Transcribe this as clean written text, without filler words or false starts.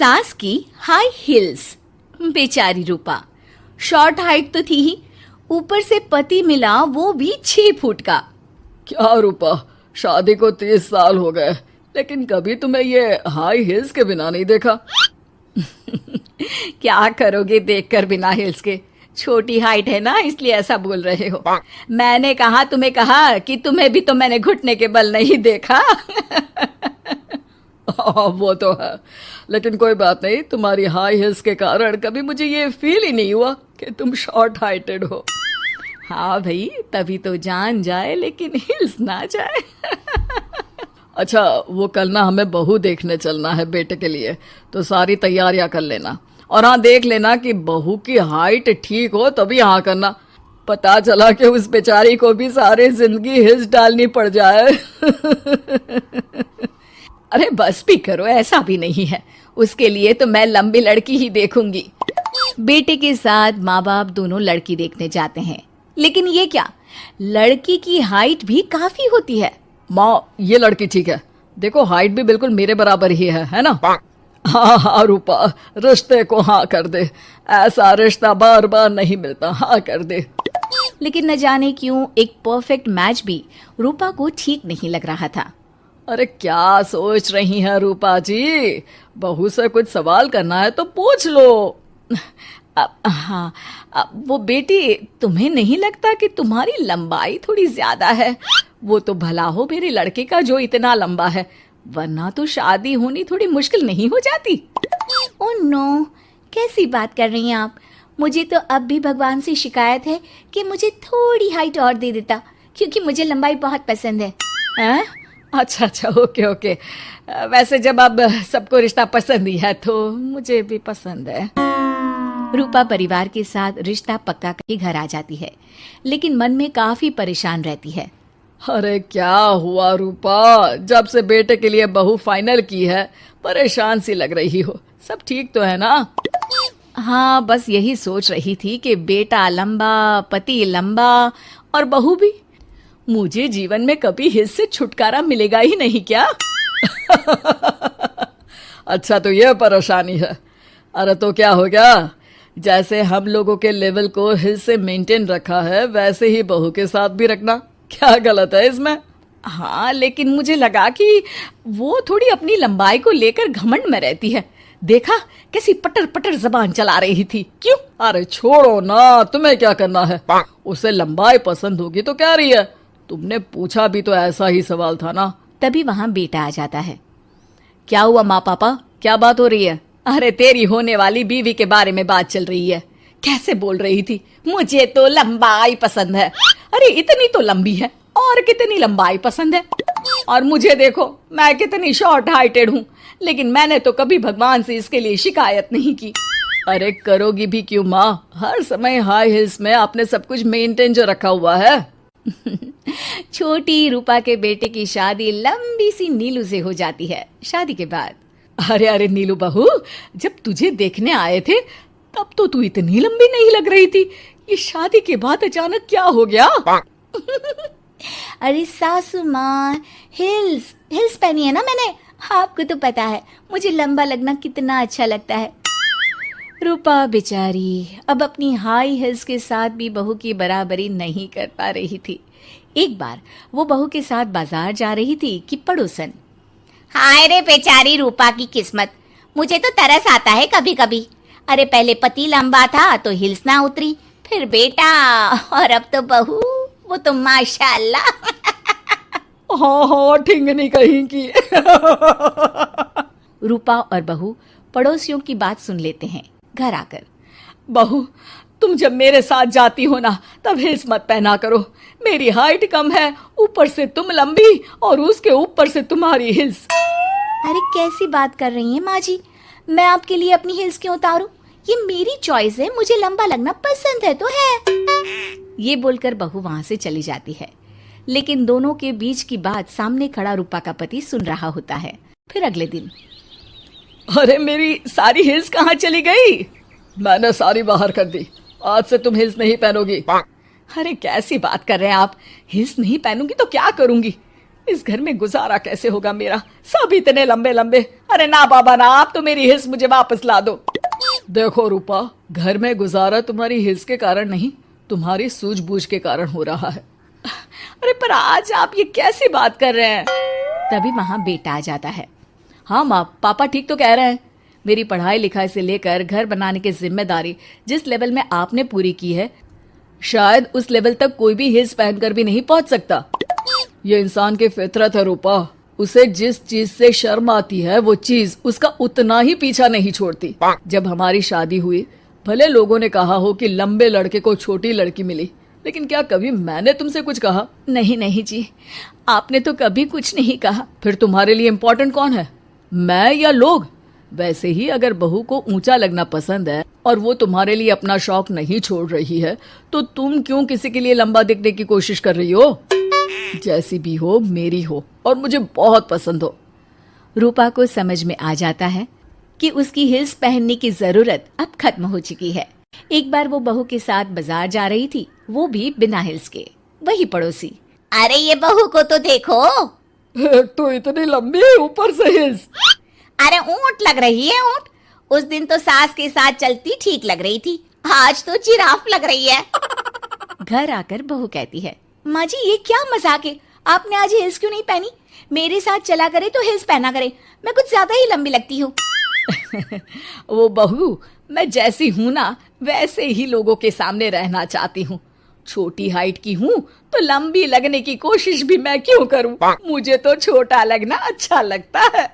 सास की high heels. बेचारी रूपा, शॉर्ट हाइट तो थी ही, ऊपर से पति मिला वो भी 6 फुट का। क्या रूपा, शादी को 30 साल हो गए, लेकिन कभी तुम्हें ये हाई हील्स के बिना नहीं देखा। क्या करोगे देखकर बिना हिल्स के? छोटी हाइट है ना, इसलिए ऐसा बोल रहे हो। मैंने कहा तुम्हें कहा कि तुम्हें भी तो मैंने घुटने के बल नहीं देखा। वो तो है, लेकिन कोई बात नहीं, तुम्हारी हाई हील्स के कारण कभी मुझे ये फील ही नहीं हुआ कि तुम शॉर्ट हाइटेड हो। हाँ भाई, तभी तो जान जाए लेकिन हिल्स ना जाए। अच्छा, वो कल ना हमें बहू देखने चलना है बेटे के लिए, तो सारी तैयारियां कर लेना। और हाँ, देख लेना कि बहू की हाइट ठीक हो तभी हाँ करना। पता चला कि उस बेचारी को भी सारी जिंदगी हिल्स डालनी पड़ जाए। अरे बस भी करो, ऐसा भी नहीं है। उसके लिए तो मैं लंबी लड़की ही देखूंगी। बेटे के साथ माँ बाप दोनों लड़की देखने जाते हैं, लेकिन ये क्या, लड़की की हाइट भी काफी होती है। माँ, ये लड़की ठीक है, देखो हाइट भी बिल्कुल मेरे बराबर ही है ना। हाँ हाँ रूपा, रिश्ते को हाँ कर दे, ऐसा रिश्ता बार बार नहीं मिलता, हाँ कर दे। लेकिन न जाने क्यों एक परफेक्ट मैच भी रूपा को ठीक नहीं लग रहा था। अरे क्या सोच रही हैं रूपा जी, बहू से कुछ सवाल करना है तो पूछ लो। हाँ, वो बेटी, तुम्हें नहीं लगता कि तुम्हारी लंबाई थोड़ी ज्यादा है? वो तो भला हो मेरे लड़के का जो इतना लंबा है, वरना तो शादी होनी थोड़ी मुश्किल नहीं हो जाती। ओह नो, कैसी बात कर रही हैं आप? मुझे तो अब भी भगवान से शिकायत है कि मुझे थोड़ी हाइट और दे देता, क्योंकि मुझे लंबाई बहुत पसंद है। हैं? अच्छा अच्छा, ओके ओके। वैसे जब अब सबको रिश्ता पसंद ही है तो मुझे भी पसंद है। रूपा परिवार के साथ रिश्ता पक्का करके घर आ जाती है, लेकिन मन में काफी परेशान रहती है। अरे क्या हुआ रूपा, जब से बेटे के लिए बहू फाइनल की है परेशान सी लग रही हो, सब ठीक तो है ना? हाँ, बस यही सोच रही थी कि बेटा लंबा, पति लंबा और बहू भी। मुझे जीवन में कभी हिस्स से छुटकारा मिलेगा ही नहीं क्या? अच्छा, तो यह परेशानी है। अरे तो क्या हो गया, जैसे हम लोगों के लेवल को हिल्स से मेंटेन रखा है वैसे ही बहू के साथ भी रखना, क्या गलत है इसमें? हाँ, लेकिन मुझे लगा कि वो थोड़ी अपनी लंबाई को लेकर घमंड में रहती है। देखा कैसी पटर पटर जबान चला रही थी। क्यों? अरे छोड़ो ना, तुम्हें क्या करना है? उसे लंबाई पसंद होगी तो क्या रही है, तुमने पूछा भी तो ऐसा ही सवाल था ना। तभी वहां बेटा आ जाता है। क्या हुआ माँ पापा, क्या बात हो रही है? अरे तेरी होने वाली बीवी के बारे में बात चल रही है। कैसे बोल रही थी, मुझे तो लंबाई पसंद है। अरे इतनी तो लंबी है, और कितनी लंबाई पसंद है? और मुझे देखो, मैं कितनी शॉर्ट हाइटेड हूँ, लेकिन मैंने तो कभी भगवान से इसके लिए शिकायत नहीं की। अरे करोगी भी क्यों माँ, हर समय हाई हिल्स में आपने सब कुछ मेंटेन जो रखा हुआ है। छोटी रूपा के बेटे की शादी लंबी सी नीलू से हो जाती है शादी के बाद। अरे अरे नीलू बहू, जब तुझे देखने आए थे तब तो तू इतनी लंबी नहीं लग रही थी, ये शादी के बाद अचानक क्या हो गया? अरे सासू माँ, हिल्स हिल्स पहनी है ना मैंने, आपको तो पता है मुझे लंबा लगना कितना अच्छा लगता है। रूपा बेचारी अब अपनी हाई हिल्स के साथ भी बहू की बराबरी नहीं कर पा रही थी। एक बार वो बहू के साथ बाजार जा रही थी कि पड़ोसन, हाय रे बेचारी रूपा की किस्मत, मुझे तो तरस आता है कभी कभी। अरे पहले पति लंबा था तो हिल्स ना उतरी, फिर बेटा, और अब तो बहू, वो तो माशाल्लाह। हाँ हाँ, ठिंगनी कहीं की। रूपा और बहू पड़ोसियों की बात सुन लेते हैं घर आकर। बहू, तुम जब मेरे साथ जाती हो ना तब हिल्स मत पहना करो, मेरी हाइट कम है, ऊपर से तुम लंबी और उसके ऊपर से तुम्हारी हिल्स। अरे कैसी बात कर रही हैं माँ जी, मैं आपके लिए अपनी हिल्स क्यों उतारूं? ये मेरी चॉइस है, मुझे लंबा लगना पसंद है तो है। ये बोलकर बहू वहां से चली जाती है, लेकिन दोनों के बीच की बात सामने खड़ा रूपा का पति सुन रहा होता है। फिर अगले दिन, अरे मेरी सारी हिल्स कहाँ चली गई? मैंने सारी बाहर कर दी, आज से तुम हिल्स नहीं पहनोगी। अरे कैसी बात कर रहे हैं आप, हिल्स नहीं पहनूंगी तो क्या करूंगी? इस घर में गुजारा कैसे होगा मेरा, सब इतने लंबे लंबे। अरे ना बाबा ना, आप तो मेरी हिल्स मुझे वापस ला दो। देखो रूपा, घर में गुजारा तुम्हारी हिल्स के कारण नहीं, तुम्हारी सूझबूझ के कारण हो रहा है। अरे पर आज आप ये कैसी बात कर रहे हैं? तभी वहां बेटा आ जाता है। हाँ माँ, पापा ठीक तो कह रहे हैं। मेरी पढ़ाई लिखाई से लेकर घर बनाने की जिम्मेदारी जिस लेवल में आपने पूरी की है, शायद उस लेवल तक कोई भी हिल्स पहनकर भी नहीं पहुंच सकता। ये इंसान की फितरत है रूपा, उसे जिस चीज से शर्म आती है वो चीज उसका उतना ही पीछा नहीं छोड़ती। जब हमारी शादी हुई, भले लोगों ने कहा हो कि लंबे लड़के को छोटी लड़की मिली, लेकिन क्या कभी मैंने तुमसे कुछ कहा? नहीं नहीं जी, आपने तो कभी कुछ नहीं कहा। फिर तुम्हारे लिए इम्पोर्टेंट कौन है, मैं या लोग? वैसे ही अगर बहू को ऊंचा लगना पसंद है और वो तुम्हारे लिए अपना शौक नहीं छोड़ रही है, तो तुम क्यों किसी के लिए लंबा दिखने की कोशिश कर रही हो? जैसी भी हो, मेरी हो और मुझे बहुत पसंद हो। रूपा को समझ में आ जाता है कि उसकी हिल्स पहनने की जरूरत अब खत्म हो चुकी है। एक बार वो बहू के साथ बाजार जा रही थी, वो भी बिना हिल्स के। वही पड़ोसी, अरे ये बहू को तो देखो, एक तो इतनी लंबी है, ऊपर से हिल्स। अरे ऊंट लग रही है ऊंट। उस दिन तो सास के साथ चलती ठीक लग रही थी, आज तो जिराफ लग रही है। घर आकर बहू कहती है, माँ जी ये क्या मजाक है, आपने आज हिल्स क्यों नहीं पहनी? मेरे साथ चला करे तो हिल्स पहना करे, मैं कुछ ज्यादा ही लंबी लगती हूँ। वो बहू, मैं जैसी हूँ ना वैसे ही लोगों के सामने रहना चाहती हूँ। छोटी हाइट की हूँ तो लंबी लगने की कोशिश भी मैं क्यों करूँ? मुझे तो छोटा लगना अच्छा लगता है।